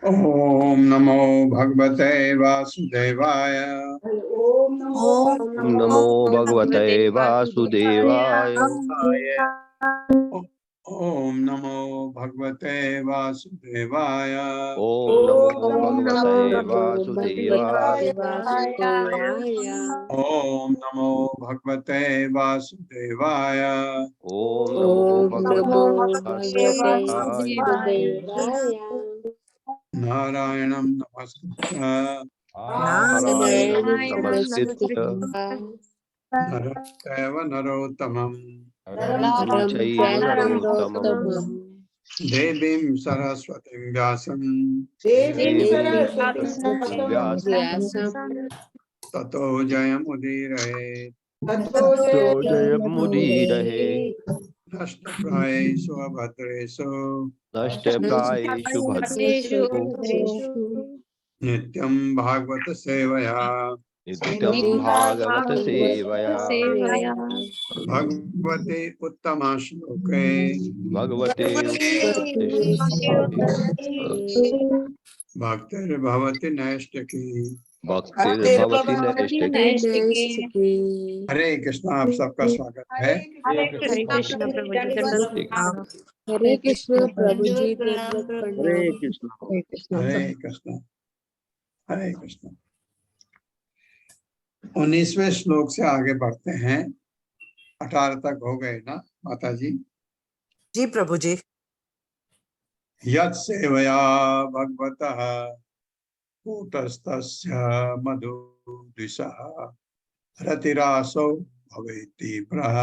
ओम नमो भगवते वासुदेवाय। ओम नमो भगवते वासुदेवाय। ओम नमो भगवते वासुदेवाय। ओम नमो भगवते वासुदेवाय। ओम नमो भगवते वासुदेवाय। ओम नमो भगवते वासुदेवाय। नारायणं नमस्कृत्य नारायणं नमस्कृत्य नरं चैव नरोत्तमं नरं चैव नरोत्तमं देवीं सरस्वतीं व्यासं व्यासं ततो जयमुदीरये ततो जयमुदीरये नष्टप्रायेषु अभद्रेषु नष्टप्रायेषु भद्रेषु नित्यं भागवत सेवया नित्यं भागवत सेवया भगवते उत्तमा श्लोके भगवते भक्तिर्भवति नैष्टिकी। भक्तिर्भवति नैष्टिकी। हरे कृष्णा, आप सबका स्वागत है। हरे कृष्ण प्रभु जी, दंडवत प्रणाम। हरे कृष्ण प्रभु जी, हरे कृष्ण। हरे कृष्णा, हरे कृष्णा। 19वें श्लोक से आगे बढ़ते हैं। 18 तक हो गए ना माता जी? जी प्रभु जी। यत् सेवया भगवतः कूटस्थस्य मधुद्विषः रतिरासो भवेति प्रह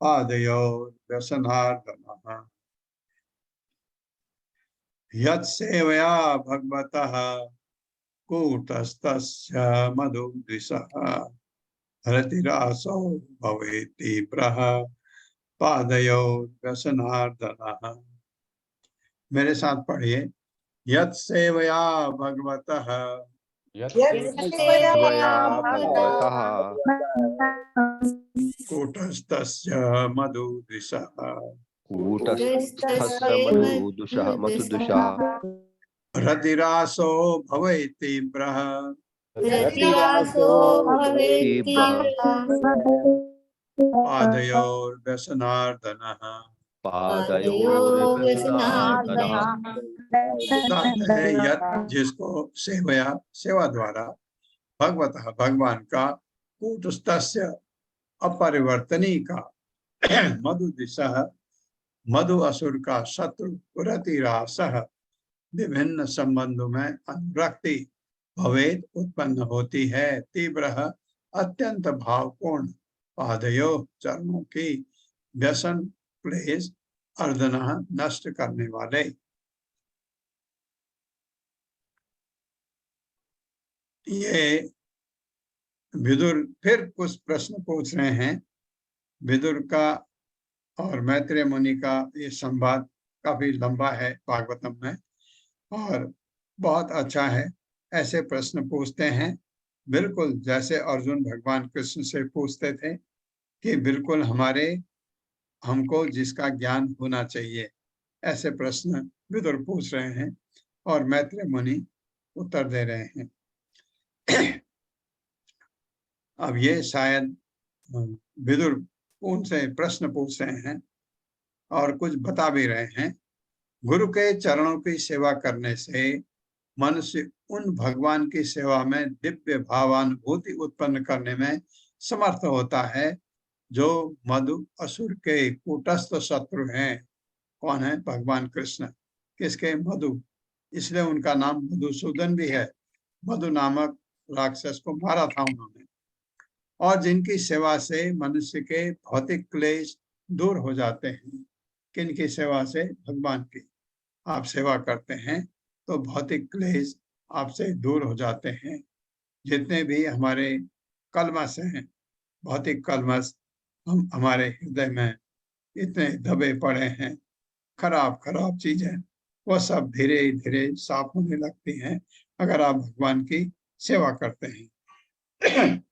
पादयो व्यसनार्दनः। यत् सेवया भगवतः कूटस्थस्य मधुद्विषः रतिरासो भवेति प्रह पादयो व्यसनार्दनः। मेरे साथ पढ़िए। यत् सेवया भगवतः कूटस्थस्य मधुद्विषः कूटस्थस्य मधुदुषः रतिरासो भवेति प्रह पादयोर्व्यसनार्दनः। जिसको सेवया सेवा द्वारा भगवतः भगवान का कूटस्थस्य अपरिवर्तनी का मधुदिशः मधु असुर का शत्रु रतिरासः विभिन्न संबंधों में अनुरक्ति भवेद उत्पन्न होती है। तीव्र अत्यंत भावपूर्ण पादयो चरणों की व्यसन क्लेश अर्दन नष्ट करने वाले। ये विदुर फिर कुछ प्रश्न पूछ रहे हैं। विदुर का और मैत्रेय मुनि का ये संवाद काफी लंबा है भागवतम में और बहुत अच्छा है। ऐसे प्रश्न पूछते हैं बिल्कुल जैसे अर्जुन भगवान कृष्ण से पूछते थे कि बिल्कुल हमको जिसका ज्ञान होना चाहिए, ऐसे प्रश्न विदुर पूछ रहे हैं और मैत्रेय मुनि उत्तर दे रहे हैं। अब ये शायद विदुर उनसे प्रश्न पूछ रहे हैं और कुछ बता भी रहे हैं। गुरु के चरणों की सेवा करने से मनुष्य उन भगवान की सेवा में दिव्य भावानुभूति उत्पन्न करने में समर्थ होता है जो मधु असुर के कूटस्थ शत्रु हैं। कौन है? भगवान कृष्ण। किसके? मधु, इसलिए उनका नाम मधुसूदन भी है। मधु नामक राक्षस को मारा था उन्होंने। और जिनकी सेवा से मनुष्य के भौतिक क्लेश दूर हो जाते हैं। किनकी सेवा से? भगवान की। आप सेवा करते हैं तो भौतिक क्लेश आपसे दूर हो जाते हैं। जितने भी हमारे कलमश हैं, भौतिक कलमश हमारे हृदय में इतने दबे पड़े हैं, खराब खराब चीजें, वो सब धीरे धीरे साफ होने लगती हैं अगर आप भगवान की सेवा करते हैं।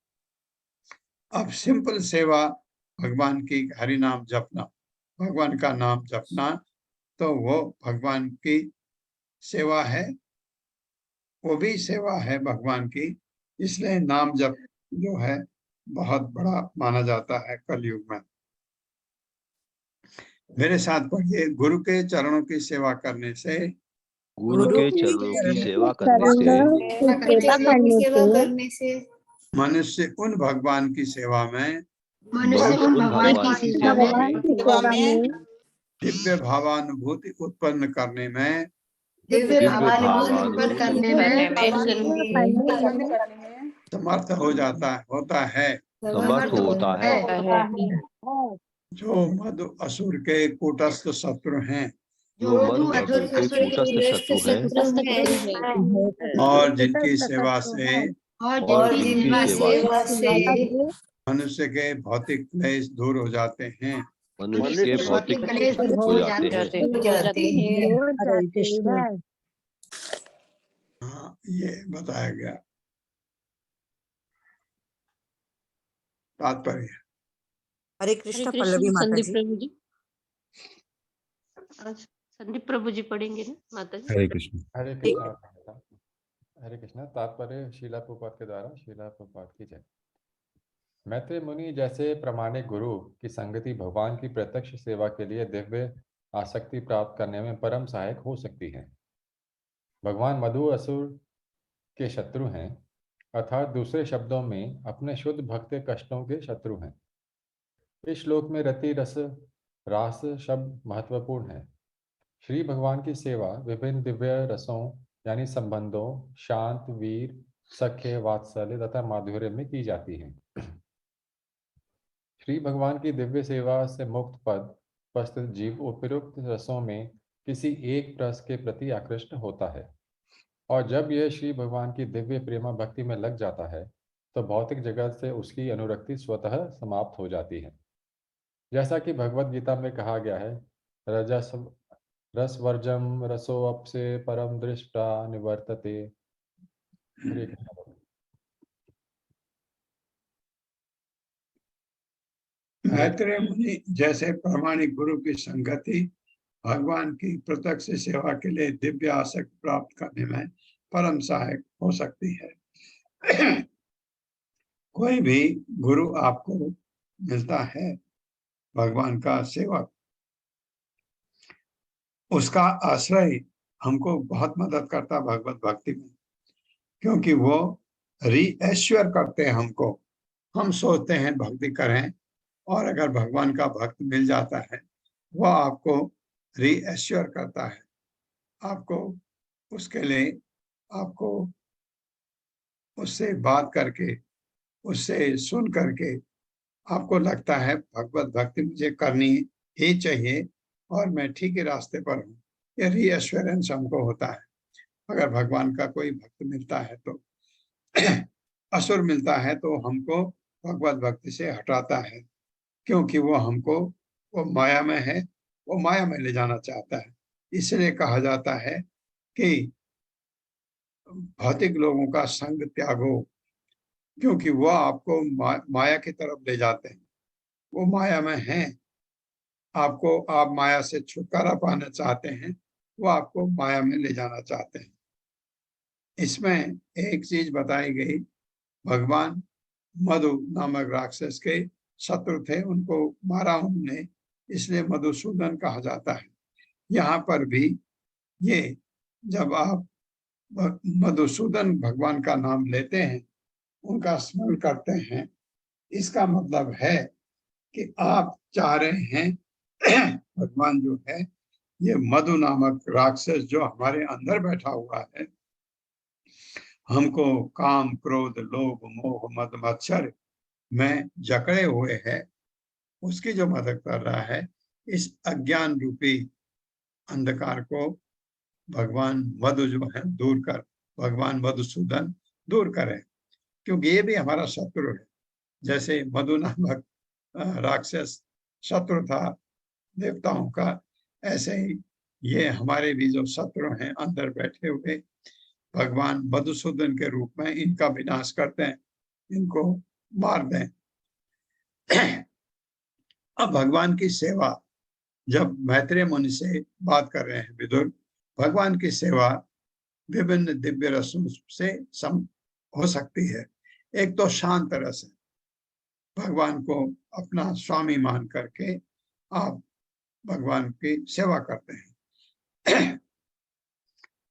अब सिंपल सेवा भगवान की हरि नाम जपना, भगवान का नाम जपना, तो वो भगवान की सेवा है, वो भी सेवा है भगवान की। इसलिए नाम जप जो है बहुत बड़ा माना जाता है कलयुग में। मेरे साथ पढ़िए। गुरु के चरणों की सेवा करने से, गुरु के चरणों की सेवा करने से मनुष्य उन भगवान की सेवा में दिव्य भावानुभूति उत्पन्न करने में समर्थ हो जाता होता है। समर्थ होता है। जो मधु असुर के कूटस्थ शत्रु हैं जो मधु असुर के कूटस्थ शत्रु हैं और जिनकी सेवा से और जिनकी सेवा से मनुष्य के भौतिक क्लेश दूर हो जाते हैं। मनुष्य के भौतिक क्लेश हो जाते हैं। हरे कृष्ण। हाँ, ये बताया गया तात्पर्य। हरे कृष्ण पल्लवी माता संदीप जी। प्रभु जी। संदीप प्रभु जी पढ़ेंगे ना माता जी। हरे कृष्ण। हरे कृष्णा। हरे कृष्णा। तात्पर्य शीला प्रभुपाद के द्वारा। शीला प्रभुपाद की जय। मैत्रेय मुनि जैसे प्रामाणिक गुरु की संगति भगवान की प्रत्यक्ष सेवा के लिए दिव्य आसक्ति प्राप्त करने में परम सहायक हो सकती है। भगवान मधु असुर के शत्रु हैं, अर्थात दूसरे शब्दों में अपने शुद्ध भक्त के कष्टों के शत्रु हैं। इस श्लोक में रति रस रास शब्द महत्वपूर्ण है। श्री भगवान की सेवा विभिन्न दिव्य रसों यानी संबंधों, शांत, वीर, सख्य, वात्सल्य तथा माधुर्य में की जाती है। श्री भगवान की दिव्य सेवा से मुक्त पद उपस्थित जीव उपयुक्त रसों में किसी एक रस के प्रति आकृष्ट होता है, और जब यह श्री भगवान की दिव्य प्रेमा भक्ति में लग जाता है तो भौतिक जगत से उसकी अनुरक्ति स्वतः समाप्त हो जाती है। जैसा कि भगवत गीता में कहा गया है, रजस रसवर्जम रसोऽप्से परम दृष्टा निवर्तते। हरे कृष्ण। मैत्रेय मुनि जैसे प्रामाणिक गुरु की संगति भगवान की प्रत्यक्ष सेवा के लिए दिव्य आसक्ति प्राप्त करने में परम सहायक हो सकती है। कोई भी गुरु आपको मिलता है भगवान का सेवक, उसका आश्रय हमको बहुत मदद करता भगवत भक्ति में, क्योंकि वो रीएश्योर करते हैं हमको। हम सोचते हैं भक्ति करें, और अगर भगवान का भक्त मिल जाता है वह आपको रीएश्योर करता है। आपको उसके लिए आपको उससे बात करके, उससे सुन करके आपको लगता है भगवत भक्ति मुझे करनी ही चाहिए और मैं ठीक ही रास्ते पर हूँ। ये रीएश्योरेंस हमको होता है। अगर भगवान का कोई भक्त मिलता है तो असुर मिलता है तो हमको भगवत भक्ति से हटाता है, क्योंकि वो हमको, वो माया में है, वो माया में ले जाना चाहता है। इसलिए कहा जाता है कि भौतिक लोगों का संग त्यागो, क्योंकि वो आपको माया की तरफ ले जाते हैं। वो माया में हैं, आपको, आप माया से छुटकारा पाना चाहते हैं, वो आपको माया में ले जाना चाहते हैं। इसमें एक चीज बताई गई, भगवान मधु नामक राक्षस के शत्रु थे, उनको मारा उन्होंने, इसलिए मधुसूदन कहा जाता है। यहाँ पर भी ये जब आप मधुसूदन भगवान का नाम लेते हैं, उनका स्मरण करते हैं, इसका मतलब है कि आप चाह रहे हैं भगवान जो है, ये मधु नामक राक्षस जो हमारे अंदर बैठा हुआ है, हमको काम क्रोध लोभ मोह मद मत्सर में जकड़े हुए है, उसकी जो मदद कर रहा है, इस अज्ञान रूपी अंधकार को भगवान मधु जो है दूर कर, भगवान मधुसूदन दूर करें, क्योंकि ये भी हमारा शत्रु है। जैसे मधु नामक राक्षस शत्रु था देवताओं का, ऐसे ही ये हमारे भी जो शत्रु हैं अंदर बैठे हुए, भगवान मधुसूदन के रूप में इनका विनाश करते हैं, इनको मार दें। अब भगवान की सेवा, जब मैत्रेय मुनि से बात कर रहे हैं विदुर, भगवान की सेवा विभिन्न दिव्य रसों से हो सकती है। एक तो शांत रस है, भगवान को अपना स्वामी मान करके आप भगवान की सेवा करते हैं।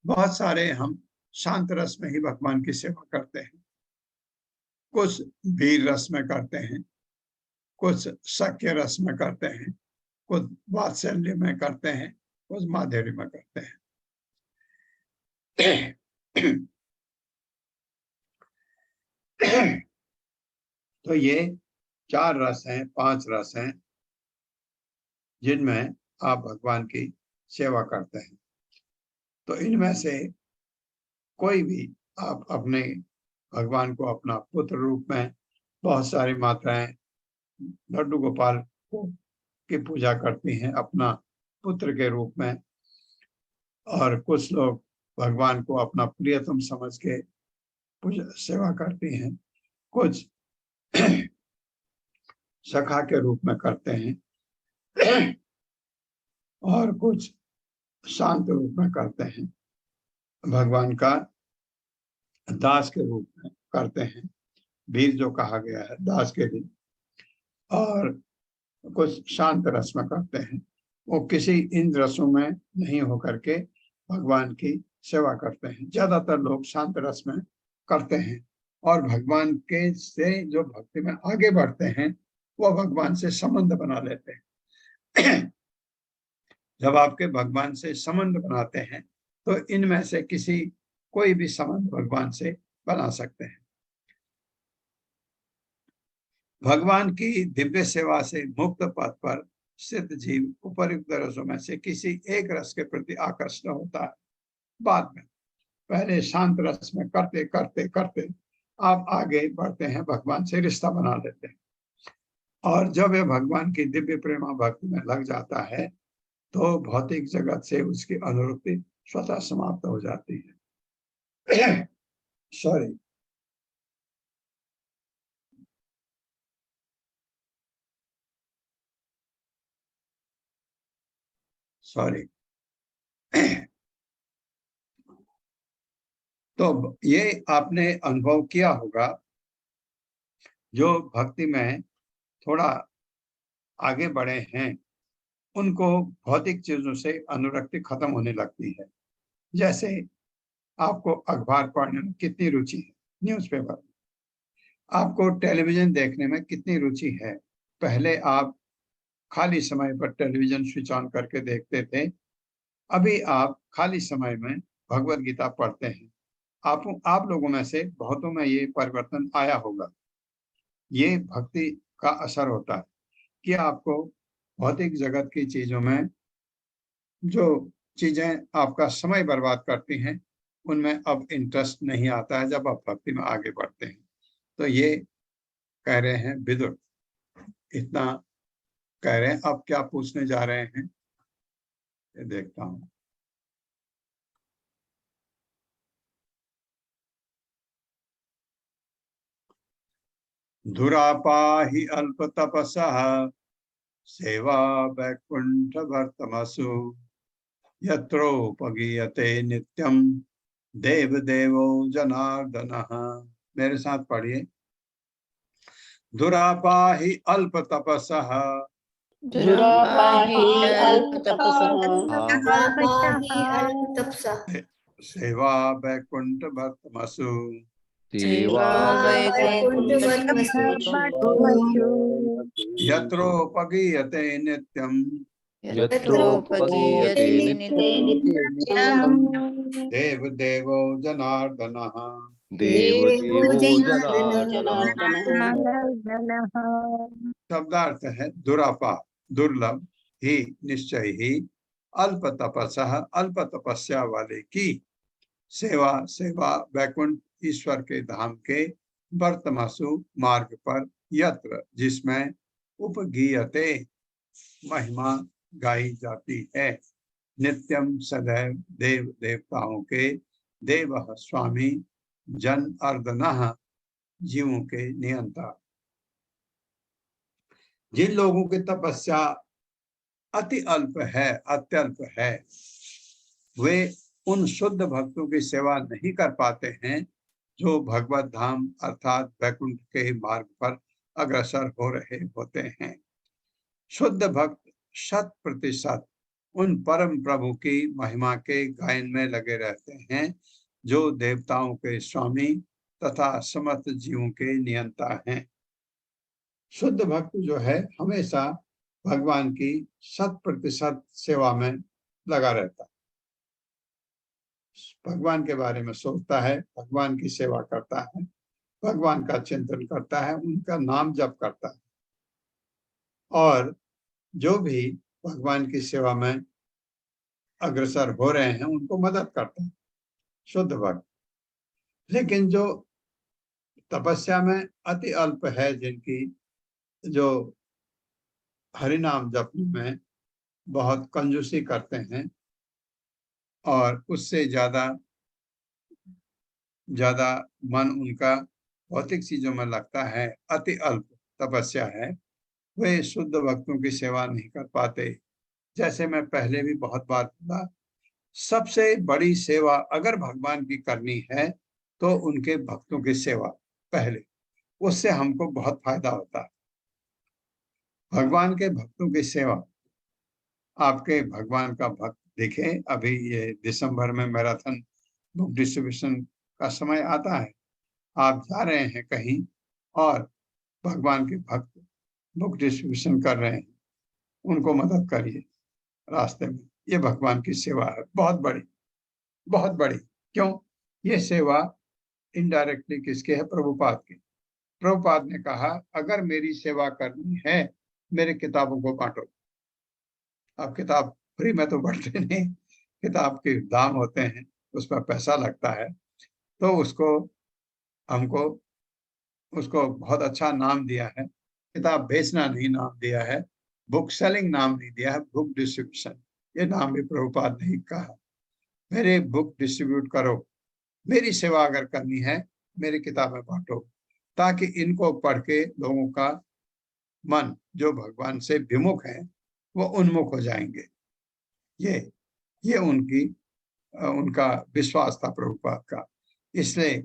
बहुत सारे हम शांत रस में ही भगवान की सेवा करते हैं, कुछ वीर रस में करते हैं, कुछ सख्य रस में करते हैं, कुछ वात्सल्य में करते हैं, कुछ माधुर्य में करते हैं। तो ये 4 रस हैं, 5 रस हैं, जिनमें आप भगवान की सेवा करते हैं। तो इनमें से कोई भी आप अपने भगवान को अपना पुत्र रूप में, बहुत सारी माताएं लड्डू गोपाल की पूजा करती हैं अपना पुत्र के रूप में, और कुछ लोग भगवान को अपना प्रियतम समझ के पूजा सेवा करती हैं, कुछ सखा के रूप में करते हैं और कुछ शांत रूप में करते हैं, भगवान का दास के रूप में करते हैं, वीर जो कहा गया है दास के लिए, और कुछ शांत रस में करते हैं। वो किसी इन रसों में नहीं होकर के भगवान की सेवा करते हैं। ज्यादातर लोग शांत रस में करते हैं और भगवान के से जो भक्ति में आगे बढ़ते हैं वो भगवान से संबंध बना लेते हैं। जब आपके भगवान से संबंध बनाते हैं तो इनमें से किसी कोई भी संबंध भगवान से बना सकते हैं। भगवान की दिव्य सेवा से मुक्त पथ पर सिद्ध जीव उपर्युक्त रसों में से किसी एक रस के प्रति आकर्षित होता है। बाद में पहले शांत रस में करते करते करते आप आगे बढ़ते हैं, भगवान से रिश्ता बना लेते हैं, और जब यह भगवान की दिव्य प्रेमा भक्ति में लग जाता है तो भौतिक जगत से उसकी अनुरक्ति स्वतः समाप्त हो जाती है। सॉरी, तो ये आपने अनुभव किया होगा, जो भक्ति में थोड़ा आगे बढ़े हैं उनको भौतिक चीजों से अनुरक्ति खत्म होने लगती है। जैसे आपको अखबार पढ़ने में कितनी रुचि है, न्यूज़पेपर, आपको टेलीविजन देखने में कितनी रुचि है। पहले आप खाली समय पर टेलीविजन स्विच ऑन करके देखते थे, अभी आप खाली समय में भगवत गीता पढ़ते हैं। आप लोगों में से बहुतों में ये परिवर्तन आया होगा। ये भक्ति का असर होता है कि आपको भौतिक जगत की चीजों में जो चीजें आपका समय बर्बाद करती हैं उनमें अब इंटरेस्ट नहीं आता है जब आप भक्ति में आगे बढ़ते हैं। तो ये कह रहे हैं विदुर, इतना कह रहे हैं। अब क्या पूछने जा रहे हैं ये देखता हूँ। दुरापाहि अल्प तपसः सेवा वैकुंठ भर्तमसु यत्रोपगीयते नित्यम देव देवो जनार्दनः। मेरे साथ पढ़िए। दुरापाहि अल्प तपसः सेवा वैकुंठ भर्तमसु यत्रोपगीयते नित्यम देव देवो जनार्दनः। शब्दार्थ है दुरापा, दुर्लभ, ही निश्चय ही, अल्प तपस्या, अल्प तपस्या वाले की सेवा, सेवा वैकुंठ ईश्वर के धाम के, वर्तमासु मार्ग पर, यत्र जिसमें, उपगीयते महिमा गाई जाती है, नित्यम सदैव देव देवताओं के, देव स्वामी, जन अर्दनः जीवों के नियंता। जिन लोगों की तपस्या अति अल्प है, अत्यल्प है, वे उन शुद्ध भक्तों की सेवा नहीं कर पाते हैं जो भगवत धाम अर्थात वैकुंठ के मार्ग पर अग्रसर हो रहे होते हैं। शुद्ध भक्त 100% उन परम प्रभु की महिमा के गायन में लगे रहते हैं जो देवताओं के स्वामी तथा समस्त जीवों के नियंता हैं। शुद्ध भक्त जो है हमेशा भगवान की 100% सेवा में लगा रहता है, भगवान के बारे में सोचता है, भगवान की सेवा करता है, भगवान का चिंतन करता है, उनका नाम जप करता है। और जो भी भगवान की सेवा में अग्रसर हो रहे हैं उनको मदद करता है, शुद्ध भक्त। लेकिन जो तपस्या में अति अल्प है, जिनकी जो हरिनाम जपने में बहुत कंजूसी करते हैं और उससे ज्यादा ज्यादा मन उनका भौतिक चीजों में लगता है, अति अल्प तपस्या है, वे शुद्ध भक्तों की सेवा नहीं कर पाते। जैसे मैं पहले भी बहुत बार बोला, सबसे बड़ी सेवा अगर भगवान की करनी है तो उनके भक्तों की सेवा पहले, उससे हमको बहुत फायदा होता है। भगवान के भक्तों की सेवा, आपके भगवान का भक्त देखें, अभी ये दिसंबर में मैराथन बुक डिस्ट्रीब्यूशन का समय आता है, आप जा रहे हैं कहीं और भगवान के भक्त बुक डिस्ट्रीब्यूशन कर रहे हैं, उनको मदद करिए रास्ते में। ये भगवान की सेवा है, बहुत बड़ी, बहुत बड़ी। क्यों? ये सेवा इनडायरेक्टली किसके है? प्रभुपाद की। प्रभुपाद ने कहा, अगर मेरी सेवा करनी है, मेरे किताबों को बांटो। अब किताब फ्री में तो बढ़ते नहीं, किताब के दाम होते हैं, उसमें पैसा लगता है। तो हमको उसको बहुत अच्छा नाम दिया है, किताब बेचना नहीं नाम दिया है, बुक सेलिंग नाम नहीं दिया है, बुक डिस्ट्रीब्यूशन। ये नाम भी प्रभुपाद ने कहा। मेरे बुक डिस्ट्रीब्यूट करो, मेरी सेवा अगर करनी है, मेरी किताबें बांटो, ताकि इनको पढ़ के लोगों का मन जो भगवान से विमुख है वो उन्मुख हो जाएंगे। ये उनका विश्वास था प्रभुपाद का। इसलिए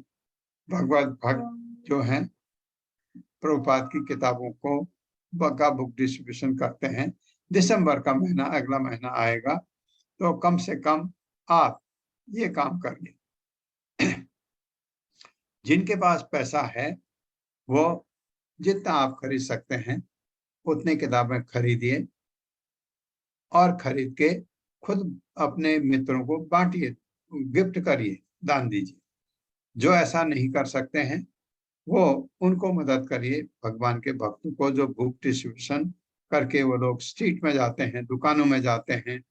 भगवत भक्त जो हैं प्रभुपाद की किताबों को का बुक डिस्ट्रीब्यूशन करते हैं। दिसंबर का महीना, अगला महीना आएगा, तो कम से कम आप ये काम करिए। जिनके पास पैसा है वो जितना आप खरीद सकते हैं उतनी किताबें खरीदिए और खरीद के खुद अपने मित्रों को बांटिए, गिफ्ट करिए, दान दीजिए। जो ऐसा नहीं कर सकते हैं वो उनको मदद करिए, भगवान के भक्तों को, जो बुक डिस्ट्रीब्यूशन करके वो लोग स्ट्रीट में जाते हैं, दुकानों में जाते हैं,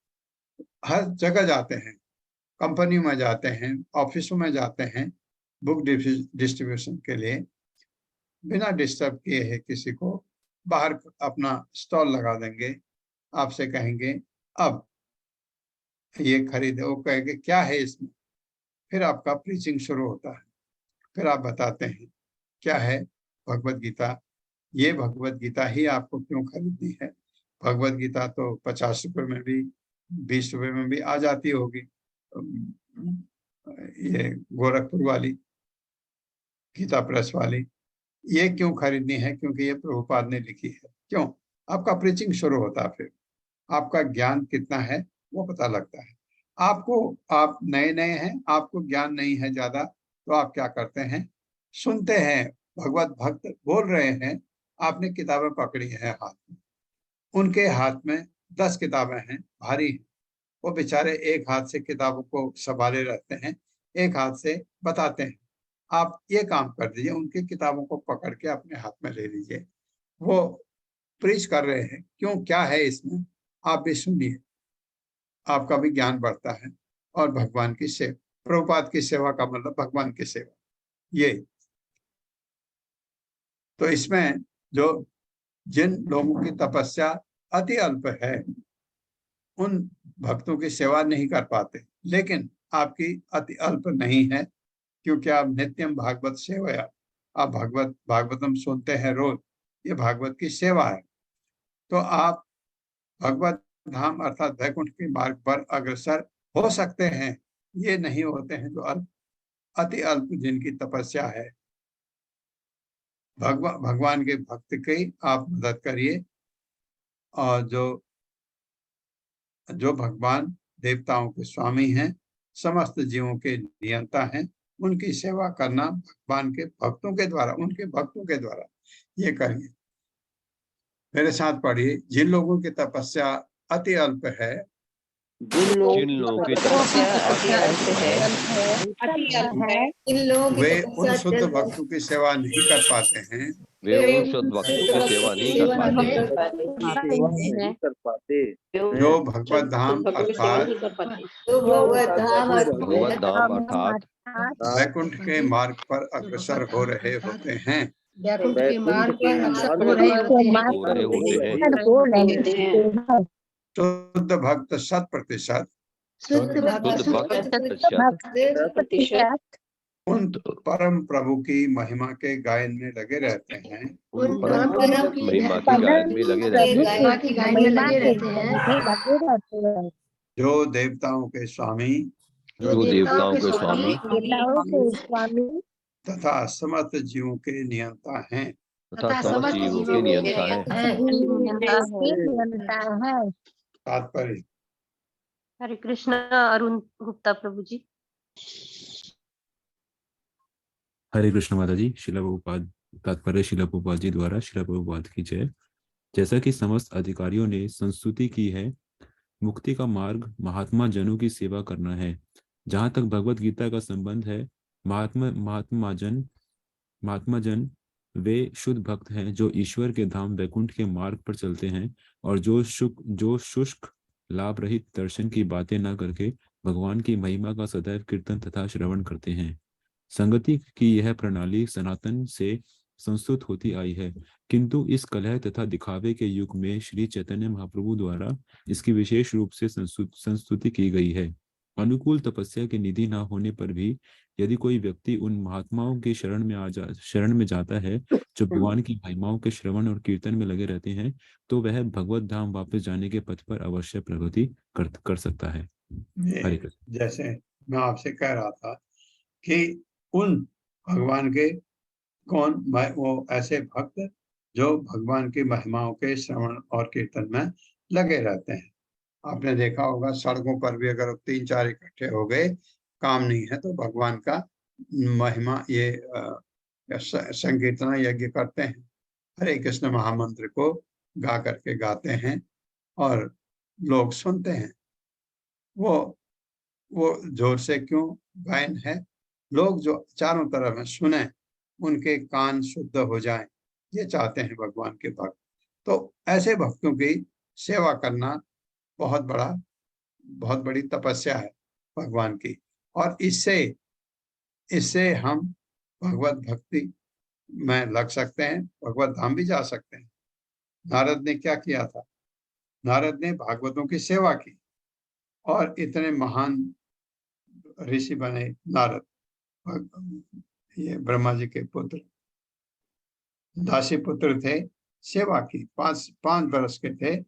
हर जगह जाते हैं, कंपनियों में जाते हैं, ऑफिसों में जाते हैं बुक डिस्ट्रीब्यूशन के लिए। बिना डिस्टर्ब किए है किसी को, बाहर अपना स्टॉल लगा देंगे, आपसे कहेंगे अब ये खरीदे, वो कहेंगे क्या है इसमें, फिर आपका प्रीचिंग शुरू होता है। फिर आप बताते हैं क्या है भगवत गीता, ये भगवत गीता ही आपको क्यों खरीदनी है। भगवत गीता तो 50 रुपए में भी, 20 रुपए में भी आ जाती होगी, ये गोरखपुर वाली गीता प्रेस वाली। ये क्यों खरीदनी है? क्योंकि ये प्रभुपाद ने लिखी है। क्यों? आपका प्रीचिंग शुरू होता है, फिर आपका ज्ञान कितना है वो पता लगता है। आप नए नए हैं, आपको ज्ञान नहीं है ज्यादा, तो आप क्या करते हैं, सुनते हैं भगवत भक्त बोल रहे हैं, आपने किताबें पकड़ी हैं हाथ में, उनके हाथ में 10 किताबें हैं, भारी हैं, वो बेचारे एक हाथ से किताबों को संभाले रहते हैं, एक हाथ से बताते हैं। आप ये काम कर दीजिए, उनकी किताबों को पकड़ के अपने हाथ में ले लीजिए। वो प्रीच कर रहे हैं, क्यों, क्या है इसमें, आप भी सुनिए, आपका भी ज्ञान बढ़ता है। और भगवान की सेवा, प्रभुपाद की सेवा का मतलब भगवान की सेवा। ये तो इसमें जो जिन लोगों की तपस्या अति अल्प है उन भक्तों की सेवा नहीं कर पाते, लेकिन आपकी अति अल्प नहीं है, क्योंकि आप नित्यम भागवत सेवया, आप भागवतम सुनते हैं रोज, ये भागवत की सेवा है। तो आप भगवत धाम अर्थात वैकुंठ के मार्ग पर अग्रसर हो सकते हैं। ये नहीं होते हैं जो अति अल्प जिनकी तपस्या है। भगवान के भक्त की आप मदद करिए, और जो भगवान देवताओं के स्वामी हैं, समस्त जीवों के नियंता हैं, उनकी सेवा करना भगवान के भक्तों के द्वारा, उनके भक्तों के द्वारा ये करिए। मेरे साथ पढ़िए, जिन लोगों की तपस्या अति अल्प है, जिन लोगों की तपस्या अति अल्प है, वे उन शुद्ध भक्तों की सेवा नहीं कर पाते हैं वे उन शुद्ध भक्तों की सेवा नहीं कर पाते। जो भगवत धाम अर्थात भगवत धाम अर्थात वैकुंठ के मार्ग पर अग्रसर हो रहे होते हैं। वैकुंठ के मार्ग पर अक्सर हो रहे होते हैं। शुद्ध भक्त 100% शुद्ध भक्त उन परम प्रभु की महिमा के गायन में लगे रहते हैं। महिमा की गायन में लगे रहते हैं। जो देवताओं के स्वामी जो देवताओं के स्वामी तथा समस्त जीवों के नियंता हैं। तथा समस्त जीवों के नियंता है। तात्पर्य हरे कृष्णा। अरुण गुप्ता प्रभु जी। हरे कृष्ण माता जी। शिला प्रभुपाद। तात्पर्य शिला प्रभुपाद जी द्वारा। शिला प्रभुपाद की जय। जैसा कि समस्त अधिकारियों ने संस्तुति की है, मुक्ति का मार्ग महात्मा जनों की सेवा करना है। जहाँ तक भगवत गीता का संबंध है, महात्मा जन वे शुद्ध भक्त हैं जो ईश्वर के धाम वैकुंठ के मार्ग पर चलते हैं और जो शुष्क लाभ रहित दर्शन की बातें न करके भगवान की महिमा का सदैव कीर्तन तथा श्रवण करते हैं। संगति की यह प्रणाली सनातन से संस्तुत होती आई है, किंतु इस कलह तथा दिखावे के युग में श्री चैतन्य महाप्रभु द्वारा इसकी विशेष रूप से संस्तुति की गई है। अनुकूल तपस्या की निधि न होने पर भी यदि कोई व्यक्ति उन महात्माओं के शरण में जाता है जो भगवान की महिमाओं के श्रवण और कीर्तन में लगे रहते हैं, तो वह भगवत धाम वापस जाने के पथ पर अवश्य प्रगति कर सकता है। हरे कृष्ण। जैसे मैं आपसे कह रहा था कि उन भगवान के वो ऐसे भक्त जो भगवान की महिमाओं के श्रवण और कीर्तन में लगे रहते हैं। आपने देखा होगा सड़कों पर भी अगर 3-4 इकट्ठे हो गए, काम नहीं है तो भगवान का महिमा ये संकीर्तन यज्ञ करते हैं, हरे कृष्ण महामंत्र को गा करके गाते हैं और लोग सुनते हैं। वो जोर से क्यों गायन है, लोग जो चारों तरफ में सुने, उनके कान शुद्ध हो जाएं, ये चाहते हैं भगवान के भक्त। तो ऐसे भक्तों की सेवा करना बहुत बड़ी तपस्या है भगवान की, और इससे हम भगवत भक्ति में लग सकते हैं, भगवत धाम भी जा सकते हैं। नारद ने क्या किया था? नारद ने भागवतों की सेवा की और इतने महान ऋषि बने नारद। ये ब्रह्मा जी के पुत्र, दासी पुत्र थे, सेवा की। 5 बरस के थे,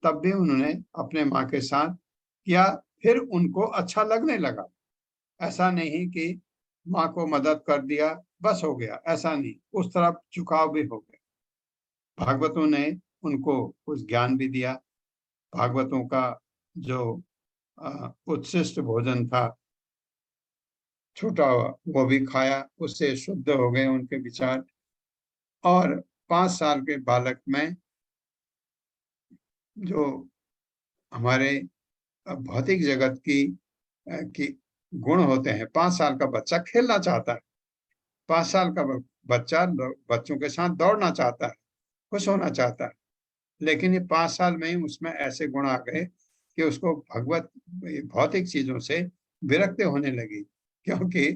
तब भी उन्होंने अपने माँ के साथ किया, फिर उनको अच्छा लगने लगा। ऐसा नहीं कि माँ को मदद कर दिया बस हो गया, ऐसा नहीं, उस तरफ झुकाव भी हो गया। भागवतों ने उनको कुछ ज्ञान भी दिया। भागवतों का जो उत्कृष्ट भोजन था छूटा हुआ, वो भी खाया, उससे शुद्ध हो गए उनके विचार। और 5 साल के बालक में जो हमारे भौतिक जगत की गुण होते हैं, 5 साल का बच्चा खेलना चाहता है, 5 साल का बच्चा बच्चों के साथ दौड़ना चाहता है, खुश होना चाहता है, लेकिन ये 5 साल में ही उसमें ऐसे गुण आ गए कि उसको भौतिक चीजों से विरक्त होने लगी, क्योंकि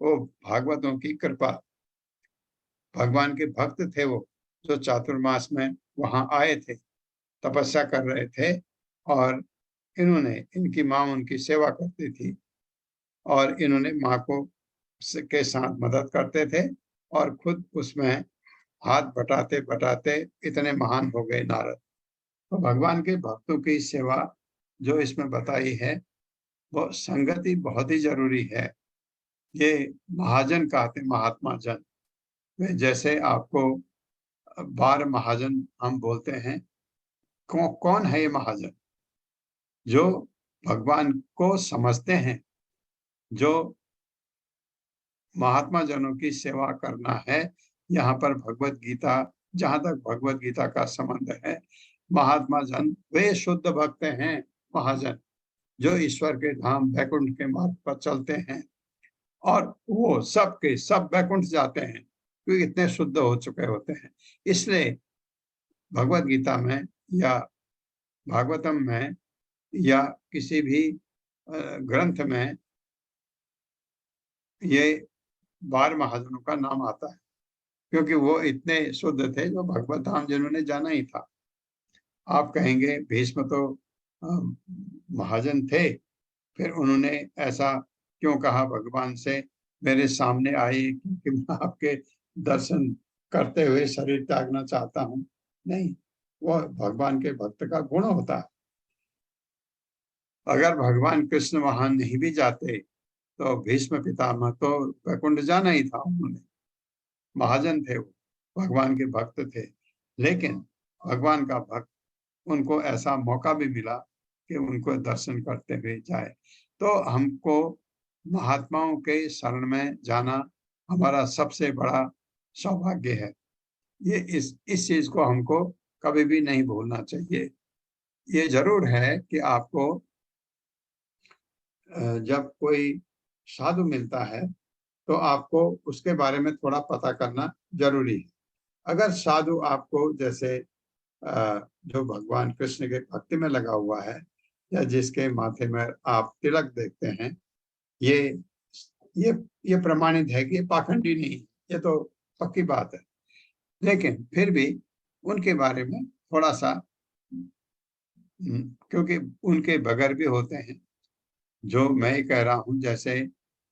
वो भागवतों की कृपा, भगवान के भक्त थे वो, जो चातुर्मास में वहां आए थे, तपस्या कर रहे थे, और इनकी माँ उनकी सेवा करती थी और इन्होंने माँ को के साथ मदद करते थे और खुद उसमें हाथ बटाते बटाते इतने महान हो गए नारद। तो भगवान के भक्तों की सेवा जो इसमें बताई है, वो संगति बहुत ही जरूरी है। ये महाजन कहते, महात्मा जन, वे जैसे आपको 12 महाजन हम बोलते हैं। कौन है ये महाजन? जो भगवान को समझते हैं, जो महात्मा जनों की सेवा करना है। यहाँ पर भगवत गीता, जहाँ तक भगवत गीता का संबंध है, महात्मा जन वे शुद्ध भक्त हैं, महाजन जो ईश्वर के धाम वैकुंठ के मार्ग पर चलते हैं, और वो सब के सब वैकुंठ जाते हैं। क्योंकि इतने शुद्ध हो चुके होते हैं। इसलिए भगवत गीता में या भागवतम में या किसी भी ग्रंथ में ये 12 महाजनों का नाम आता है, क्योंकि वो इतने शुद्ध थे जो भगवत धाम जिन्होंने जाना ही था। आप कहेंगे भीष्म तो महाजन थे, फिर उन्होंने ऐसा क्यों कहा भगवान से, मेरे सामने आए क्योंकि मैं आपके दर्शन करते हुए शरीर त्यागना चाहता हूँ? नहीं, वो भगवान के भक्त का गुण होता है। अगर भगवान कृष्ण वहां नहीं भी जाते तो भीष्म पितामह तो वैकुंठ जाना ही था। उन्होंने महाजन थे, वो भगवान के भक्त थे, लेकिन भगवान का भक्त उनको ऐसा मौका भी मिला कि उनको दर्शन करते हुए जाए। तो हमको महात्माओं के शरण में जाना हमारा सबसे बड़ा सौभाग्य है। ये इस चीज को हमको कभी भी नहीं भूलना चाहिए। ये जरूर है कि आपको जब कोई साधु मिलता है तो आपको उसके बारे में थोड़ा पता करना जरूरी है। अगर साधु आपको जैसे जो भगवान कृष्ण के भक्ति में लगा हुआ है या जिसके माथे में आप तिलक देखते हैं, ये प्रमाणित है कि ये पाखंडी नहीं, ये तो पक्की बात है। लेकिन फिर भी उनके बारे में थोड़ा सा, क्योंकि उनके बगैर भी होते हैं। जो मैं कह रहा हूं, जैसे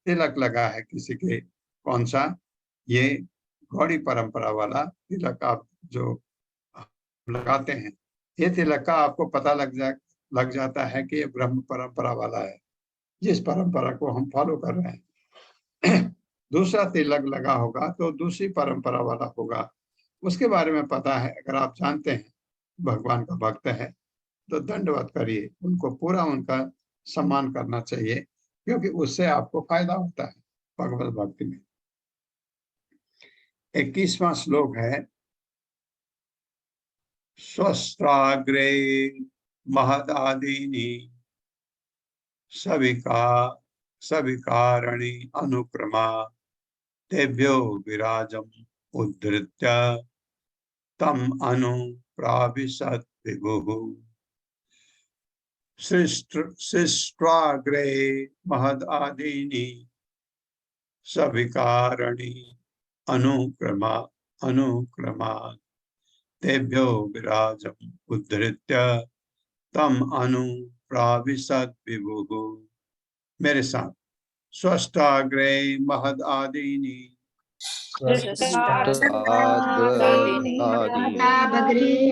तिलक लगा है किसी के, कौन सा, ये गौड़ी परंपरा वाला तिलक आप जो लगाते हैं, ये तिलक का आपको पता लग जाता है कि ये ब्रह्म परंपरा वाला है, जिस परंपरा को हम फॉलो कर रहे हैं। दूसरा तिलक लगा होगा तो दूसरी परंपरा वाला होगा, उसके बारे में पता है। अगर आप जानते हैं भगवान का भक्त है तो दंडवत करिए, उनको पूरा उनका सम्मान करना चाहिए, क्योंकि उससे आपको फायदा होता है भगवत भक्ति में। 21वां श्लोक है, स्वस्त्राग्रे महदादीनि सविकारणी अनुक्रमा तेभ्यो विराजम उद्धृत्य तम अनुप्राविशत् विभुः। शिष्ट्राग्रे महदादीनि सविकारणी अनुक्रमा तेभ्यो विराजम उद्धृत्य तम अनुप्राविशत् विभुः। मेरे साथ, स्वस्त्राग्रे महदादीनि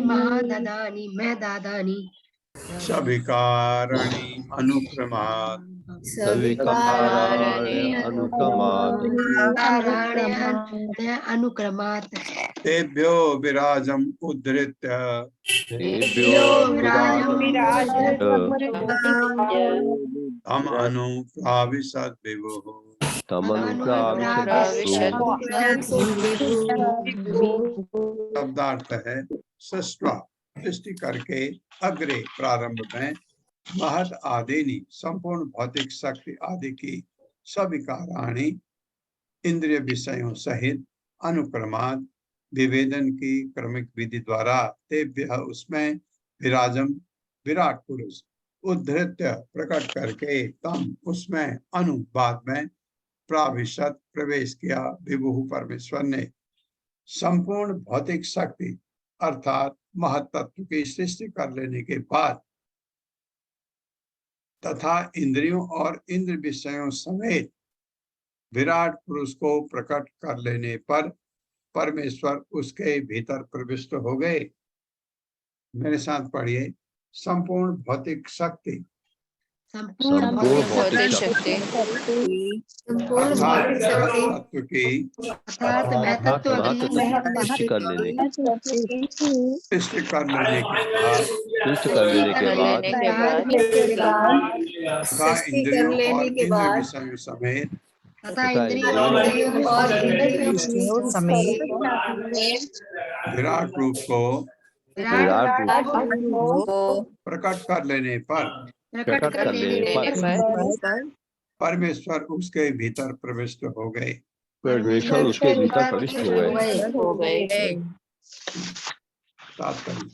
महदादीनि महदादीनि सविकारणी अनुक्रमात् अनुक्रमात् तेभ्यो विराजम उद्धृत्य तम अनुप्राविशत् विभुः। शब्दार्थ है, सृष्टा सृष्टि करके, अग्रे प्रारंभ में, महद आदिनी संपूर्ण भौतिक शक्ति आदि की सविकाराणी इंद्रिय विषयों सहित अनुक्रमाद विभेदन की क्रमिक विधि द्वारा तेभ्य उसमें विराजम विराट पुरुष उद्धृत्य प्रकट करके तम उसमें अनु बाद में प्राविशत प्रवेश किया विभु परमेश्वर ने। संपूर्ण भौतिक शक्ति अर्थात महत्त्व की सृष्टि कर लेने के बाद तथा इंद्रियों और इंद्र विषयों समेत विराट पुरुष को प्रकट कर लेने पर परमेश्वर उसके भीतर प्रविष्ट हो गए। मेरे साथ पढ़िए, संपूर्ण भौतिक शक्ति संपूर्ण भौतिक शक्ति तत्व की सृष्टि कर लेने सृष्टि कर लेने के बाद तथा इंद्रियों और इंद्र विषयों समेत विराट रूप को प्रकट कर लेने पर परमेश्वर उसके भीतर प्रविष्ट हो गए। परमेश्वर उसके भीतर प्रविष्ट हो गए। तात्पर्य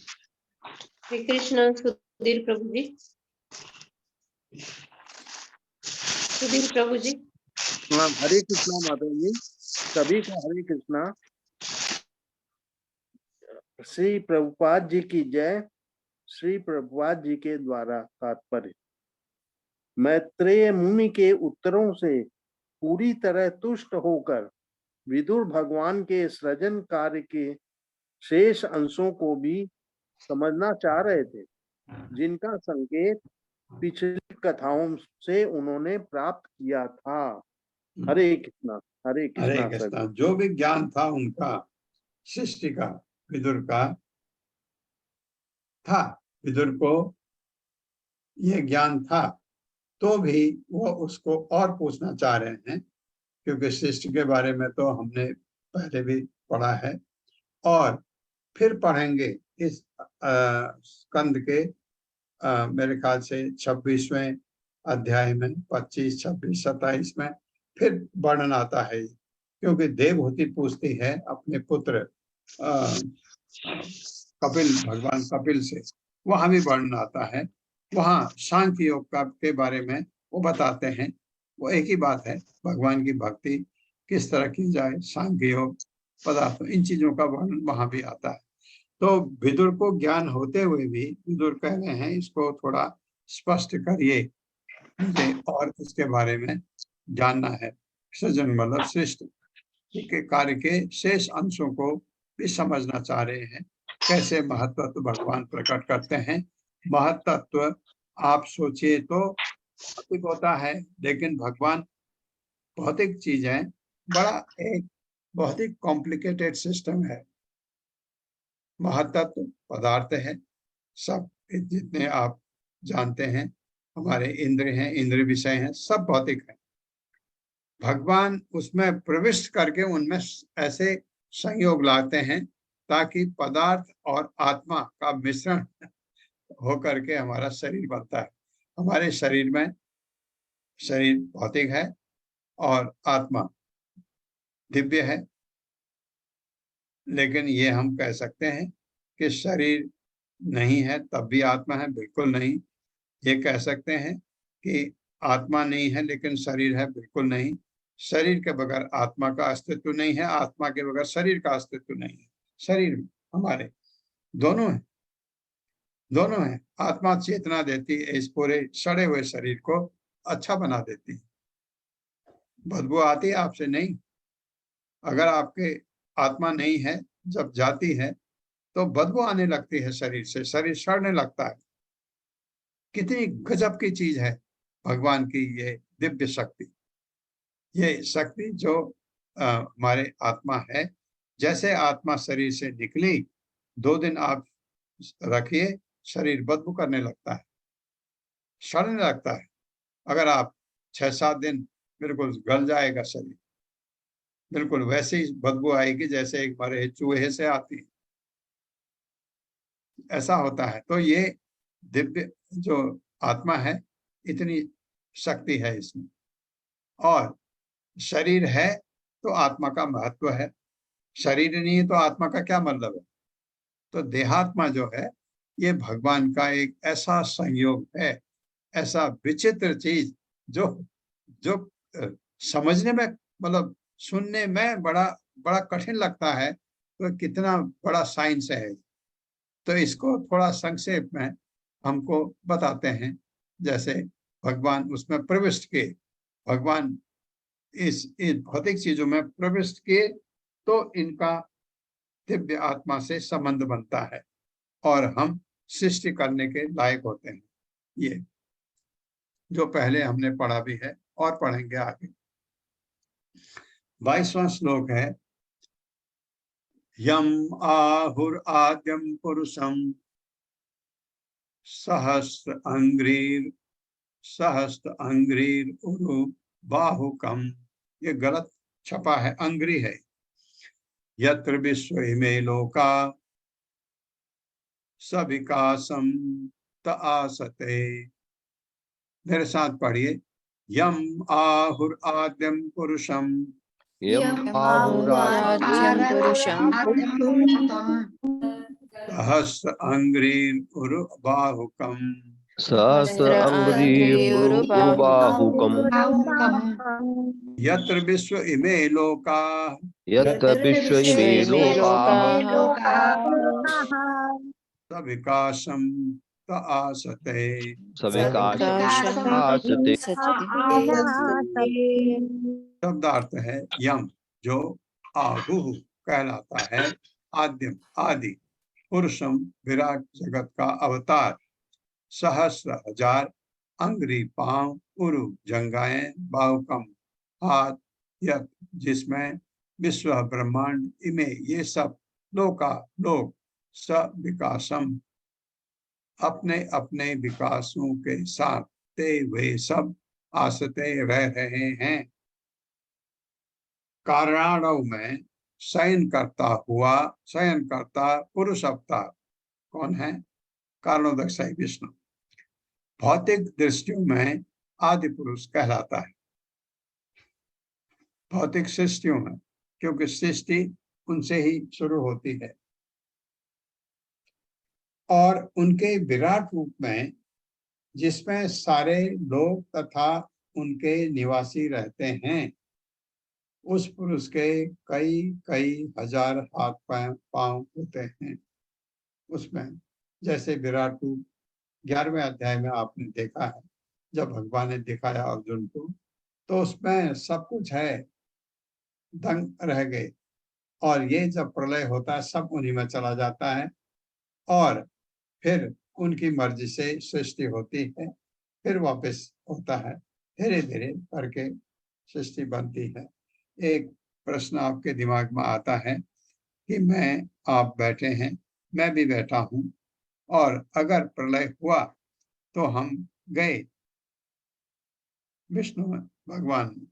हरे कृष्ण सुधीर प्रभु जी। सुधीर प्रभु जी। हाँ, हरे कृष्णा माता जी, सभी को हरे कृष्णा। श्री प्रभुपाद जी की जय। श्री प्रभुपाद जी के द्वारा तात्पर्य, मैत्रेय मुनि के उत्तरों से पूरी तरह तुष्ट होकर विदुर भगवान के सृजन कार्य के शेष अंशों को भी समझना चाह रहे थे, जिनका संकेत पिछली कथाओं से उन्होंने प्राप्त किया था। हरे कृष्णा। हरे हरे कृष्णा। कृष्णा। जो भी ज्ञान था उनका, सृष्टि का, विदुर का था, विदुर को ये ज्ञान था, तो भी वो उसको और पूछना चाह रहे हैं, क्योंकि सृष्टि के बारे में तो हमने पहले भी पढ़ा है और फिर पढ़ेंगे इस स्कंद के मेरे ख्याल से 26वें अध्याय में 25, 26, 27 में फिर वर्णन आता है, क्योंकि देवहूति पूछती है अपने पुत्र कपिल, भगवान कपिल से, वहां भी वर्णन आता है। वहां सांख्य योग के बारे में वो बताते हैं। वो एक ही बात है, भगवान की भक्ति किस तरह की जाए, सांख्य योग, पदार्थ, इन चीजों का वर्णन वहां भी आता है। तो विदुर को ज्ञान होते हुए भी विदुर कह रहे हैं इसको थोड़ा स्पष्ट करिए, मुझे और इसके बारे में जानना है। सृजन मतलब सृष्टि के कार्य के शेष अंशों को भी समझना चाह रहे हैं, कैसे महत्त्व भगवान प्रकट करते हैं। महत्त्व आप सोचिए तो भौतिक होता है, लेकिन भगवान भौतिक चीज है, बड़ा एक बहुत ही कॉम्प्लिकेटेड सिस्टम है। महत्त्व पदार्थ है, सब जितने आप जानते हैं, हमारे इंद्र हैं, इंद्र विषय हैं, सब भौतिक है। भगवान उसमें प्रविष्ट करके उनमें ऐसे संयोग लाते हैं ताकि पदार्थ और आत्मा का मिश्रण होकर के हमारा शरीर बनता है। हमारे शरीर में, शरीर भौतिक है और आत्मा दिव्य है, लेकिन ये हम कह सकते हैं कि शरीर नहीं है तब भी आत्मा है, बिल्कुल नहीं। ये कह सकते हैं कि आत्मा नहीं है लेकिन शरीर है, बिल्कुल नहीं। शरीर के बगैर आत्मा का अस्तित्व नहीं है, आत्मा के बगैर शरीर का अस्तित्व नहीं है। शरीर हमारे दोनों है, दोनों है। आत्मा चेतना देती है, इस पूरे सड़े हुए शरीर को अच्छा बना देती है। बदबू आती है आपसे? नहीं। अगर आपके आत्मा नहीं है, जब जाती है तो बदबू आने लगती है शरीर से, शरीर सड़ने लगता है। कितनी गजब की चीज है भगवान की ये दिव्य शक्ति, ये शक्ति जो हमारे आत्मा है। जैसे आत्मा शरीर से निकली, 2 दिन आप रखिए, शरीर बदबू करने लगता है, सड़ने लगता है। अगर आप 6-7 दिन बिल्कुल गल जाएगा शरीर, बिल्कुल वैसे ही बदबू आएगी जैसे एक मरे चूहे से आती है, ऐसा होता है। तो ये दिव्य जो आत्मा है, इतनी शक्ति है इसमें। और शरीर है तो आत्मा का महत्व है, शरीर नहीं है तो आत्मा का क्या मतलब है? तो देहात्मा जो है, ये भगवान का एक ऐसा संयोग है, ऐसा विचित्र चीज जो जो समझने में, मतलब सुनने में बड़ा बड़ा कठिन लगता है, तो कितना बड़ा साइंस है। तो इसको थोड़ा संक्षेप में हमको बताते हैं। जैसे भगवान उसमें प्रविष्ट किए, भगवान इस भौतिक चीजों में प्रविष्ट किए तो इनका दिव्य आत्मा से संबंध बनता है और हम सृष्टि करने के लायक होते हैं। ये जो पहले हमने पढ़ा भी है और पढ़ेंगे आगे। 22वां श्लोक है, यम आहुर आद्यम पुरुषम सहस्त्र अंग्रीर उरु बाहुकम। ये गलत छपा है, अंग्री है। यत्र विश्व इमे लोका सविकासम त आसते। मेरे साथ पढ़िए, यम आहुर आद्यम पुरुषम यम आहुराज्यं पुरुषं सहस्र अंग्रीरुबाहुकम सहस्र अंग्रीरुबाहुकम् यत्र विश्व इमे लोका यत्र विश्व इमे लोकाः सविकाशं त आसते। सविकाशम् आसते। शब्दार्थ है यम, जो आहु कहलाता है, आद्यम आदि, पुरुषम विराट जगत का अवतार, सहस्र हजार, अंग्री पांव, उरु जंगाएं, बाहुकम हाथ, यत जिसमें, विश्व ब्रह्मांड, इमे ये सब, लोका लोक, स विकासम अपने अपने विकासों के साथ, ते वे सब, आसते रह रहे हैं। कारणाणव में शयन करता हुआ, शयन करता पुरुष अवतार कौन है? कारणोदकशाई विष्णु। भौतिक दृष्टियों में आदि पुरुष कहलाता है, भौतिक सृष्टियों में, क्योंकि सृष्टि उनसे ही शुरू होती है। और उनके विराट रूप में, जिसमें सारे लोग तथा उनके निवासी रहते हैं, उस पुरुष के कई कई हजार हाथ पांव होते हैं उसमें। जैसे विराट रूप 11वें अध्याय में आपने देखा है, जब भगवान ने दिखाया अर्जुन को, तो उसमें सब कुछ है, दंग रह गए। और ये जब प्रलय होता है, सब उन्हीं में चला जाता है, और फिर उनकी मर्जी से सृष्टि होती है, फिर वापस होता है, धीरे धीरे करके सृष्टि बनती है। एक प्रश्न आपके दिमाग में आता है कि आप बैठे हैं, मैं भी बैठा हूं, और अगर प्रलय हुआ तो हम गए विष्णु में, भगवान में,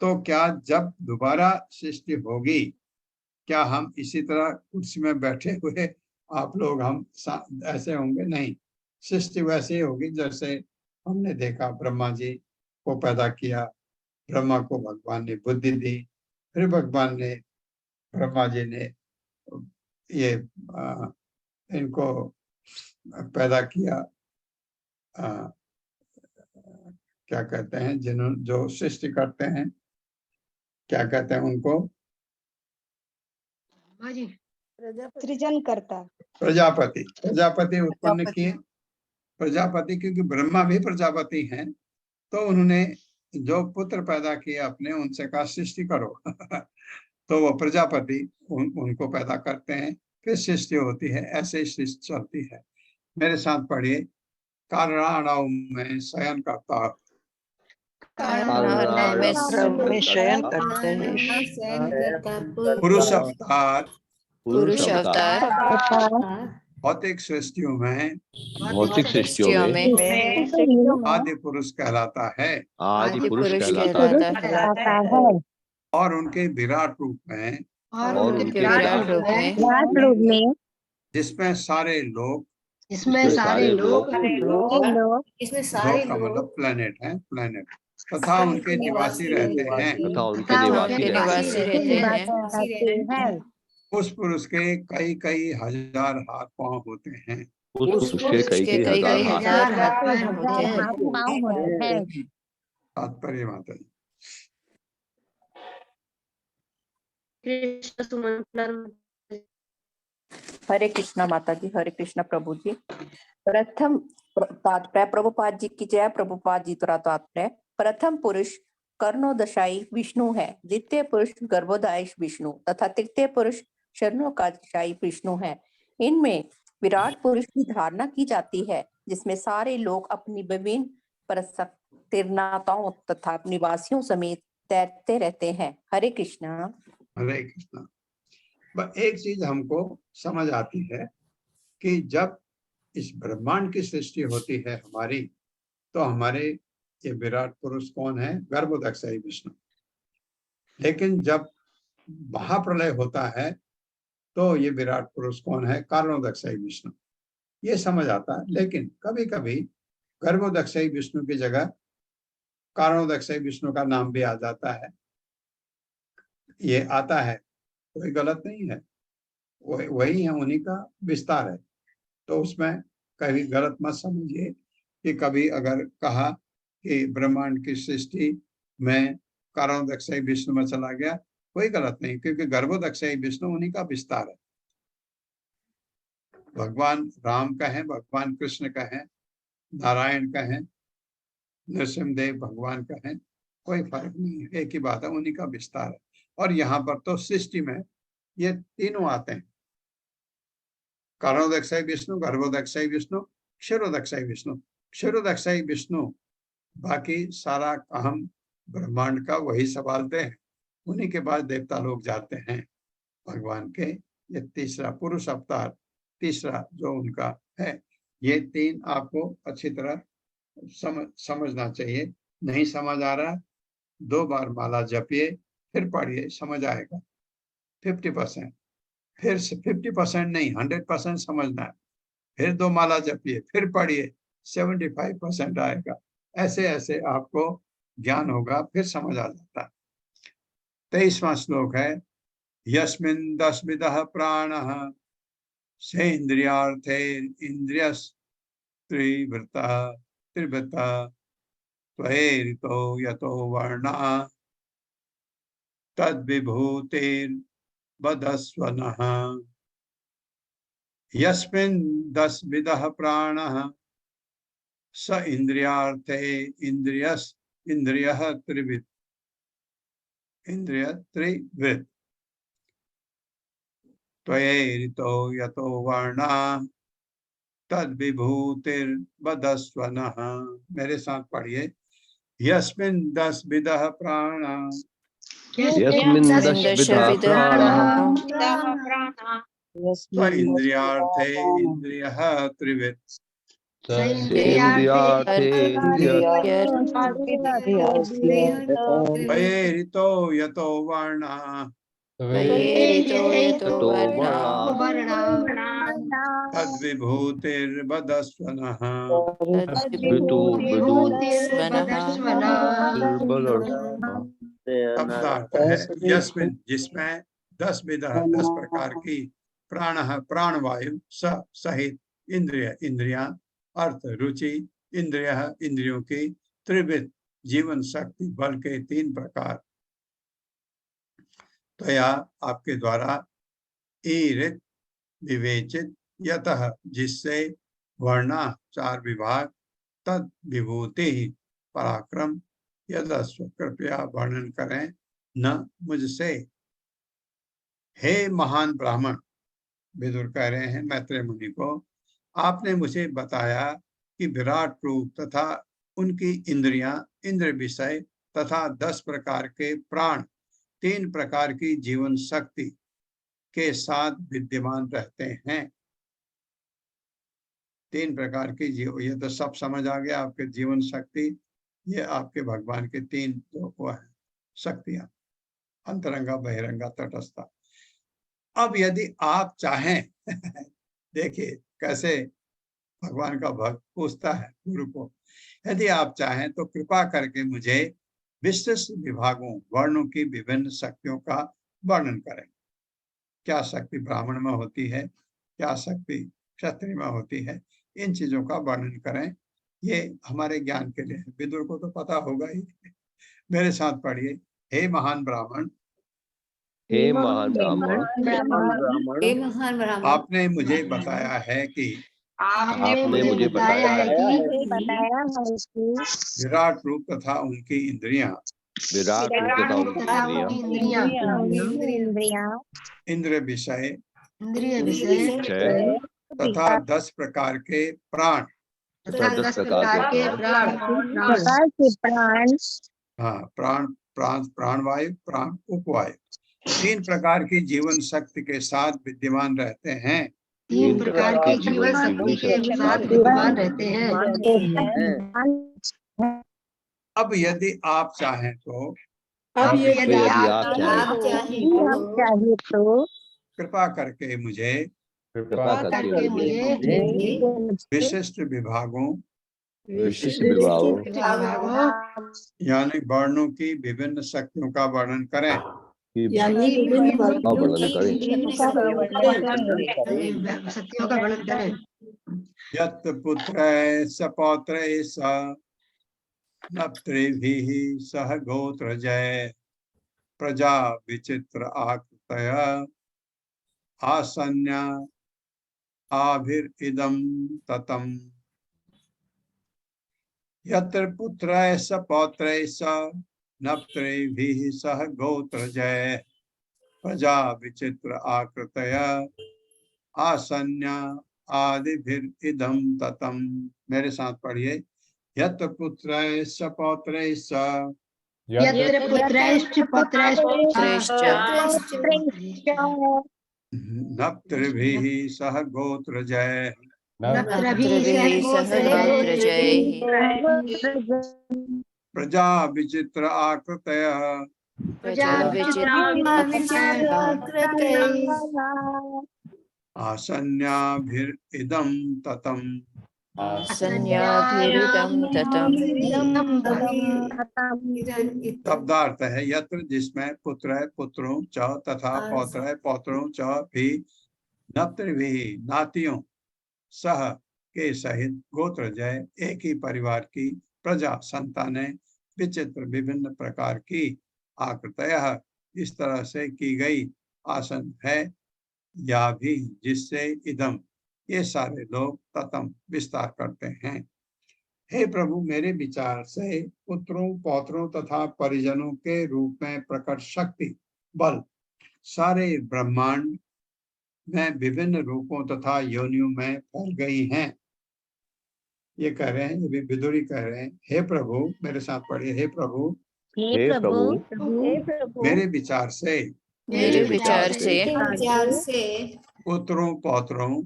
तो क्या जब दोबारा सृष्टि होगी, क्या हम इसी तरह कुर्सी में बैठे हुए आप लोग हम ऐसे होंगे? नहीं, सृष्टि वैसे ही होगी जैसे हमने देखा, ब्रह्मा जी को पैदा किया, ब्रह्मा को भगवान ने बुद्धि दी, फिर भगवान ने, ब्रह्मा जी ने ये इनको पैदा किया, क्या कहते हैं, जो सृष्टि करते हैं, क्या कहते हैं उनको? सृजन करता प्रजापति। प्रजापति उत्पन्न किए, प्रजापति, क्योंकि ब्रह्मा भी प्रजापति हैं, तो उन्होंने जो पुत्र पैदा किए अपने, उनसे कहा सृष्टि करो तो वो प्रजापति उनको पैदा करते हैं, फिर सृष्टि होती है, ऐसे ही सृष्टि चलती है। मेरे साथ पढ़िए, कारणाणव में शयन करता, में शयन करते हैं, पुरुष अवतार, पुरुष अवतार भौतिक सृष्टियों में, भौतिक सृष्टियों में आदि पुरुष कहलाता है, आदि पुरुष कहलाता है। और उनके विराट रूप में, और उनके विराट रूप में जिसमें सारे लोग, इसमें सारे लोग इसमें सारे लोग मतलब प्लेनेट है, प्लेनेट, तथा उनके निवासी रहते हैं, तथा उनके निवासी रहते हैं। उस पुरुष के कई कई हजार हाथ पांव होते हैं। उस पुरुष के कई कई हजार हाथ पांव होते हैं। तात्पर्य माता जी। कृष्ण सुमन। हरे कृष्णा माता जी, हरे कृष्णा प्रभु जी। प्रथम तात्पर्य, प्रभुपाद जी की जय। प्रभुपाद जी द्वारा तात्पर्य, प्रथम पुरुष कर्णोदशाई विष्णु है, द्वितीय पुरुष गर्भोदय विष्णु तथा तृतीय पुरुष शरणोकाशाई विष्णु है। इनमें विराट पुरुष की धारणा की जाती है, जिसमें सारे लोग अपनी विभिन्न परस्तीर्णताओं तथा निवासियों समेत तैरते रहते हैं। हरे कृष्णा। हरे कृष्णा। बस एक चीज हमको समझ आती है कि जब इस ब्रह्मांड की सृष्टि होती है हमारी, तो हमारे ये विराट पुरुष कौन है? गर्भोदक्षाई विष्णु। लेकिन जब महाप्रलय होता है, तो ये विराट पुरुष कौन है? कारणोदक्षाई विष्णु। ये समझ आता है। लेकिन कभी कभी गर्भोदक्षाई विष्णु की जगह कारणोदक से विष्णु का नाम भी आ जाता है, ये आता है, कोई गलत नहीं है, वही है, उन्हीं का विस्तार है। तो उसमें कभी गलत मत समझिए कि कभी अगर कहा कि ब्रह्मांड की सृष्टि में कारणोदक से विष्णु में चला गया, कोई गलत नहीं, क्योंकि गर्भोदक से विष्णु उन्हीं का विस्तार है। भगवान राम कहें, भगवान कृष्ण कहें, नारायण कहें, नरसिंहदेव भगवान कहें, कोई फर्क नहीं है, एक ही बात है, उन्हीं का विस्तार है। और यहाँ पर तो सृष्टि में ये तीनों आते हैं, कारणोदक से विष्णु, गर्भोदक से विष्णु, क्षीरोदक से विष्णु। क्षीरोदक से विष्णु बाकी सारा काम ब्रह्मांड का वही संभालते हैं, उन्हीं के बाद देवता लोग जाते हैं भगवान के। ये तीसरा पुरुष अवतार, तीसरा जो उनका है, ये तीन आपको अच्छी तरह समझना चाहिए। नहीं समझ आ रहा, 2 बार माला जपिए, फिर पढ़िए, समझ आएगा 50%। फिर से 50% नहीं, 100% समझना है। फिर 2 माला जपिए, फिर पढ़िए, 75% आएगा। ऐसे ऐसे आपको ज्ञान होगा, फिर समझ आ जाता है। 23वां श्लोक है, यस्मिन् दशविधः प्राणः सेन्द्रियार्थे इंद्रियस्त्रिवृतः त्रिवृतः त्वयेरितो यतो वर्णः तद्विभूतिर्वदस्वनः। यस्मिन् दशविधः प्राणः स इंद्रियार्थे इंद्रियः त्रिविध इंद्रिय त्रिवृत त्वयेरितो यतो वर्णः तद्विभूतिर्वदस्वनः। मेरे साथ पढ़िए, यस्मिन् दशविधः प्राणः यस्मिन् दशविधः प्राणः स्व इंद्रियार्थे इंद्रियः त्रिविध सेन्द्रियार्थे त्वयेरितो यतो वर्णः ततो तद्विभूतिर्वदस्वनः। शब्दार्थ है, यस्मिन् जिसमें 10 विधः 10 प्रकार की प्राणः प्राणवायु सहित इंद्रिय इंद्रियां अर्थ रुचि इंद्रियः इंद्रियों की त्रिविध जीवन शक्ति बल के 3 प्रकार त्वया आपके द्वारा ईरित विवेचित यतः जिससे वर्णा 4 विभाग तद विभूति पराक्रम यदस्व कृपया वर्णन करें न मुझसे। हे महान ब्राह्मण, विदुर कह रहे हैं मैत्रेय मुनि को, आपने मुझे बताया कि विराट रूप तथा उनकी इंद्रियां इंद्र विषय तथा 10 प्रकार के प्राण 3 प्रकार की जीवन शक्ति के साथ विद्यमान रहते हैं। 3 प्रकार की ये तो सब समझ आ गया। आपके जीवन शक्ति, ये आपके भगवान के 3 जो वो है शक्तियां, अंतरंगा बहिरंगा तटस्था। अब यदि आप चाहें देखिए कैसे भगवान का भक्त पूछता है गुरु को, यदि आप चाहें तो कृपा करके मुझे विशिष्ट विभागों वर्णों की विभिन्न शक्तियों का वर्णन करें। क्या शक्ति ब्राह्मण में होती है, क्या शक्ति क्षत्रिय में होती है, इन चीजों का वर्णन करें। ये हमारे ज्ञान के लिए है, विदुर को तो पता होगा ही। मेरे साथ पढ़िए, हे महान ब्राह्मण, हे महान ब्राह्मण, आपने मुझे बताया है कि आपने मुझे बताया है विराट रूप तथा उनकी इंद्रियां विराट रूप तथा उनकी इंद्रियां इंद्र विषय विषय तथा 10 प्रकार के प्राण तथा 10 प्रकार के प्राण हाँ प्राणवायु प्राण उपवायु 3 प्रकार की जीवन शक्ति के साथ विद्यमान रहते हैं। 3 प्रकार की जीवन शक्ति के साथ विद्यमान रहते हैं। अब यदि आप चाहें तो कृपा करके मुझे विशिष्ट विभागों यानी वर्णों की विभिन्न शक्तियों का वर्णन करें। शक्तियों का वर्णन करें। यत् पुत्रैः स पौत्रैः स नप्तृभिः सह गोत्रजय प्रजा विचित्र आकृतय आसन्या आभिरिदं ततम्। यत्र पुत्रैः स पौत्रैः स नप्तृभिः सह गोत्रजय प्रजा विचित्र आकृतय आसन्या आदिभिरिदं ततम्। मेरे साथ पढ़िए। यत्र पुत्रैः स पौत्रैः स यत्र पुत्रैश्च पौत्रैश्च नप्तृभिः सह गोत्रजय नप्तृभिः सह गोत्रजैः प्रजा विचित्र आकृतय आसन्याभिरिदं ततम्। शब्दार्थ है यत्र जिसमें पुत्र है पुत्रों च तथा पौत्र है पौत्रों च भी नप्तृभिः नातियों सह के सहित गोत्रजय एक ही परिवार की प्रजा संतानें विचित्र विभिन्न प्रकार की आकृतयः इस तरह से की गई आसन है या भी जिससे इदम ये सारे लोग ततम विस्तार करते हैं। हे प्रभु मेरे विचार से पुत्रों पौत्रों तथा परिजनों के रूप में प्रकट शक्ति बल सारे ब्रह्मांड में विभिन्न रूपों तथा योनियों में फैल गई हैं। ये कह रहे हैं, ये भी विदुरी कह रहे हैं, हे प्रभु मेरे साथ पढ़िए। हे प्रभु मेरे विचार से पुत्रों पौत्रों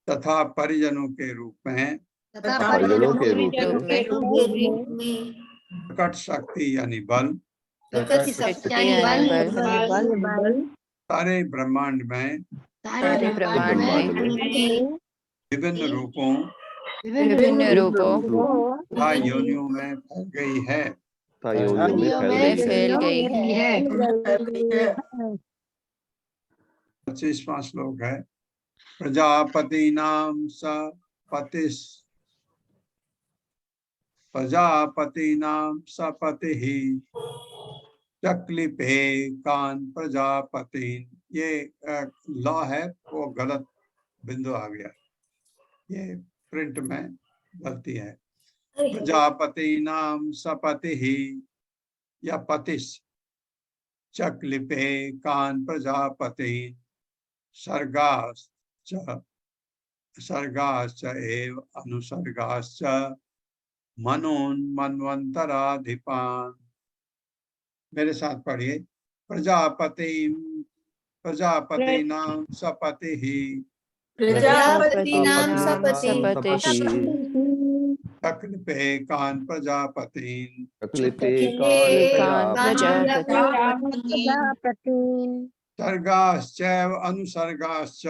तथा परिजनों के रूप में प्रकट शक्ति यानी बल सारे ब्रह्मांड में विभिन्न रूपों तथा योनियों में फैल गई है। 25वां श्लोक है। प्रजापतिनां सपतिः चक्लिपे कान प्रजापतिन। ये लॉ है वो गलत बिंदु आ गया, ये प्रिंट में गलती है। प्रजापतिनां सपतिः या पतिस चक्लिपे कान प्रजापतिन सर्गाश्च एव अनुसर्गाश्च मनोन्मन्वन्तराधिपान्। मेरे साथ पढ़िए। प्रजापतिनां सपतिः चक्लिपे कान प्रजापतिन सर्गाश्चैव अनुसर्गाश्च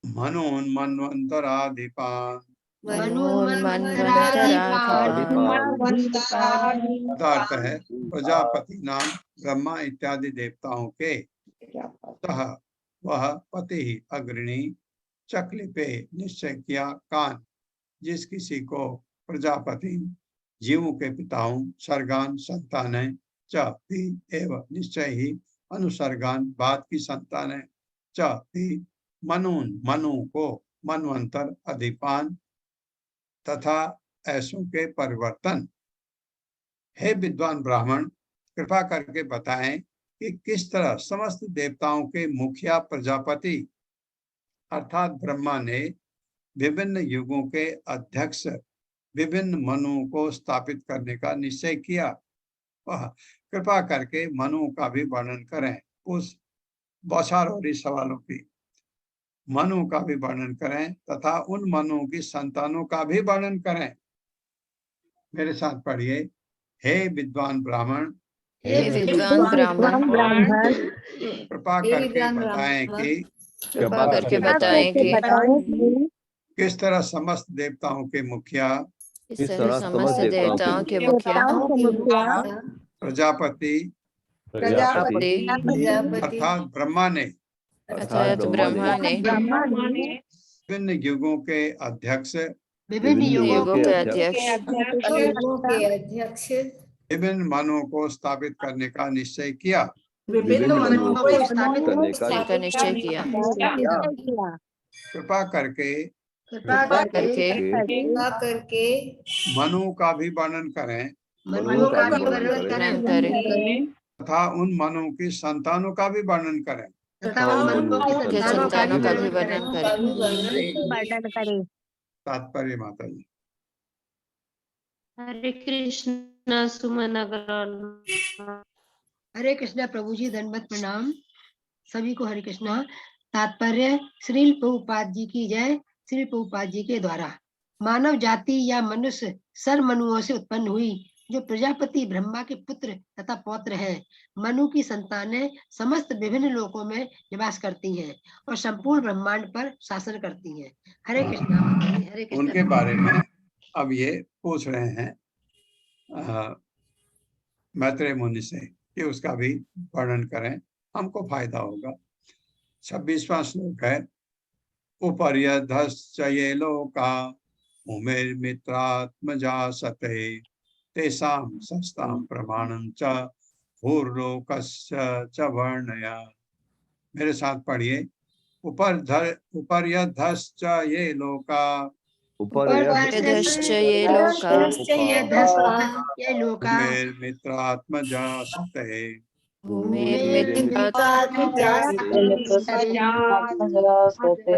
मनोन्मन्वन्तराधिपान्। अर्थ है प्रजापति नाम ब्रह्मा इत्यादि देवताओं के सह वह पति अग्रणी चक्लिपे निश्चय किया कान जिस किसी को प्रजापति जीवों के पिताओं सर्गान संतानें च भी एवं निश्चय ही अनुसर्गान बाद की संतानें च भी मनून मनु को मनवंतर अधिपान तथा ऐसों के परिवर्तन। हे विद्वान ब्राह्मण कृपा करके बताएं कि किस तरह समस्त देवताओं के मुखिया प्रजापति अर्थात ब्रह्मा ने विभिन्न युगों के अध्यक्ष विभिन्न मनुओं को स्थापित करने का निश्चय किया। वह कृपा करके मनुओं का भी वर्णन करें। उस बौछारोरी सवालों की मनुओं का भी वर्णन करें तथा उन मनुओं की संतानों का भी वर्णन करें। मेरे साथ पढ़िए। हे विद्वान ब्राह्मण कृपा करके बताएं कि कृपा करके बताएंगे किस तरह समस्त देवताओं के मुखिया इस तरह समस्त देवताओं के मुखिया प्रजापति प्रजापति अर्थात ब्रह्मा ने अर्थात ब्रह्मा ने विभिन्न युगों के अध्यक्ष विभिन्न युगों के अध्यक्ष विभिन्न मनों को स्थापित करने का निश्चय किया। विभिन्न मनों को स्थापित करने का निश्चय किया। कृपा करके मनों का भी वर्णन करें तथा उन मनों की संतानों का भी वर्णन करें। के संतानों का भी वर्णन करें। तात्पर्य माता जी। हरे कृष्णा सुमन अग्रवाल। हरे कृष्णा प्रभु जी, दंडवत प्रणाम सभी को। हरे कृष्णा। तात्पर्य श्रील प्रभुपाद जी की जय। श्री प्रभुपाद जी के द्वारा मानव जाति या मनुष्य सर मनुओं से उत्पन्न हुई, जो प्रजापति ब्रह्मा के पुत्र तथा पौत्र हैं। मनु की संतानें समस्त विभिन्न लोकों में निवास करती हैं और संपूर्ण ब्रह्मांड पर शासन करती हैं। हरे कृष्णा। हरे कृष्णा। उनके बारे में अब ये पूछ रहे हैं मैत्रेय मुनि से कि उसका भी वर्णन करें, हमको फायदा होगा। 26वां श्लोक है, उपर्यधश्च ये लोका उमेर मित्रात्मजा सते तेषां सस्तां प्रमाणं च भूर्लोकस्य च वर्णया। मेरे साथ पढ़िए। उपर्यधश्च ये लोका उपर्यधश्च ये लोका उमेर मित्रात्मजा सते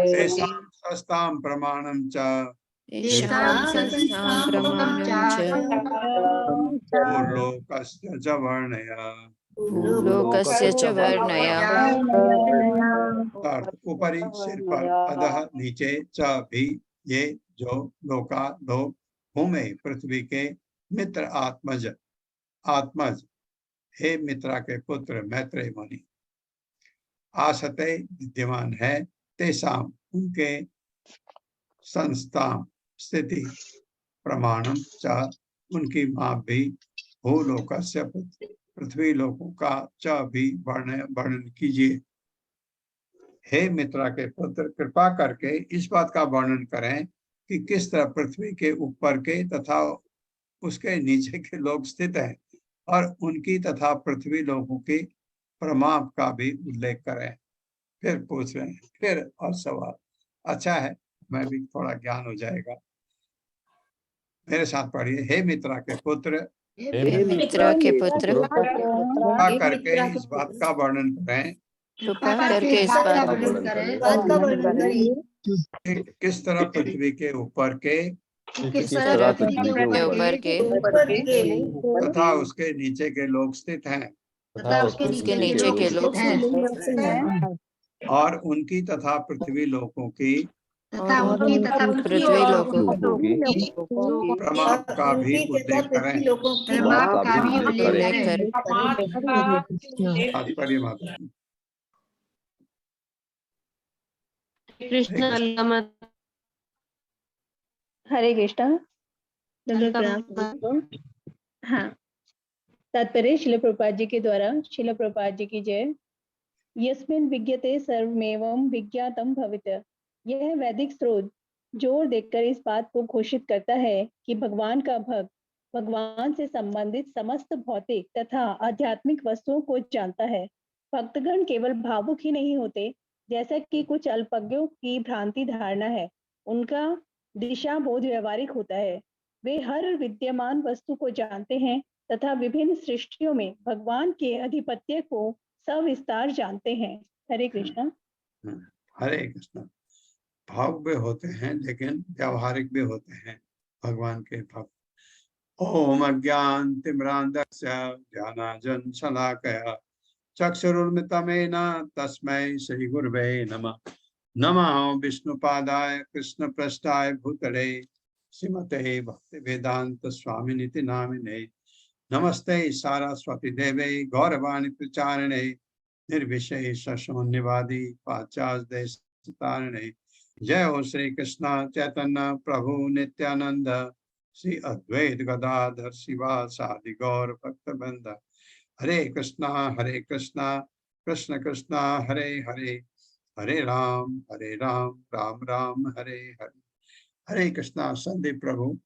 तेषां सस्तां प्रमाणं च भूर्लोकस्य च वर्णया। ऊपरी सिर पर, अधः नीचे, च भी ये जो लोका लोक, भूमि पृथ्वी के, मित्र आत्मज हे मित्रा के पुत्र मैत्रेय मुनि, आसते विद्यमान है, तेषाम उनके, संस्था स्थिति, प्रमाणम च उनकी माप भी, भूलोकस्य पृथ्वी लोकों का च भी वर्णन कीजिए। हे मित्रा के पुत्र, कृपा करके इस बात का वर्णन करें कि किस तरह पृथ्वी के ऊपर के तथा उसके नीचे के लोग स्थित हैं और उनकी तथा पृथ्वी लोगों की प्रमाप का भी उल्लेख करें। फिर पूछ रहे हैं, फिर और सवाल। अच्छा है, मैं भी थोड़ा ज्ञान हो जाएगा। मेरे साथ पढ़िए। हे मित्रा के पुत्र, मित्रा के पुत्र, कृपा करके इस बात का वर्णन करें कृपा करके इस बात का वर्णन करें किस तरह पृथ्वी के ऊपर के ऊपर के तथा उसके नीचे के लोग स्थित हैं उसके नीचे के लोग स्थित हैं और उनकी तथा पृथ्वी लोकों की पृथ्वी लोगों की प्रमाप का भी उल्लेख करें। तात्पर्य माता जी। कृष्ण अल्लाह। हरे कृष्णा। हाँ, तात्पर्य श्रील प्रभुपाद जी के द्वारा। श्रील प्रभुपाद जी की जय। यस्मिन् विज्ञते सर्वमेवं विज्ञातम् भवित। यह वैदिक स्रोत जोर देकर इस बात को घोषित करता है कि भगवान का भक्त भगवान से संबंधित समस्त भौतिक तथा आध्यात्मिक वस्तुओं को जानता है। भक्तगण केवल भावुक ही नहीं होते, जैसा कि कुछ अल्पज्ञों की भ्रांति धारणा है। उनका दिशा बोध व्यवहारिक होता है। वे हर विद्यमान वस्तु को जानते हैं तथा विभिन्न सृष्टियों में भगवान के अधिपत्य को सविस्तार जानते हैं। हरे कृष्णा। हरे कृष्णा। भाव भी होते हैं लेकिन व्यावहारिक भी होते हैं भगवान के भक्त। ओम अज्ञान तिम्रांधस्य ज्ञानांजन शलाकया चक्षुरुन्मिलितं तस्मै श्री गुरवे नमः। नमः विष्णुपादाय कृष्णपृष्ठाय भूतले श्रीमते भक्तिवेदांत स्वामिनिति नामिने। नमस्ते सारस्वती देवे गौरवाणी प्रचारिणे निर्विशेष शून्यवादी पाश्चात्य देश तारिणे। जय हो श्री कृष्ण चैतन्य प्रभु नित्यानंद श्री अद्वैत गदाधर शिवासादि गौर भक्तवृंद। हरे कृष्णा कृष्ण कृष्णा हरे हरे, हरे राम राम राम हरे हरे। हरे कृष्णा। संदीप प्रभु